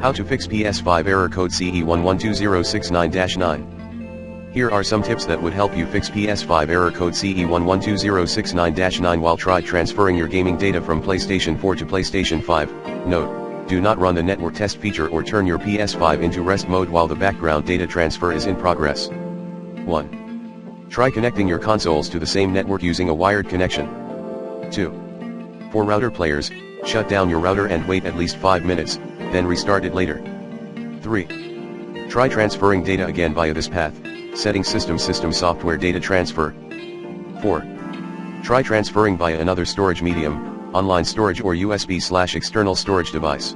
How to fix PS5 error code CE-112069-9. Here are some tips that would help you fix PS5 error code CE-112069-9 while try transferring your gaming data from PlayStation 4 to PlayStation 5. Note, do not run the network test feature or turn your PS5 into rest mode while the background data transfer is in progress. 1. Try connecting your consoles to the same network using a wired connection. 2. For router players, shut down your router and wait at least 5 minutes, then restart it later. 3. Try transferring data again via this path, setting system software data transfer. 4. Try transferring via another storage medium, online storage or USB/external storage device.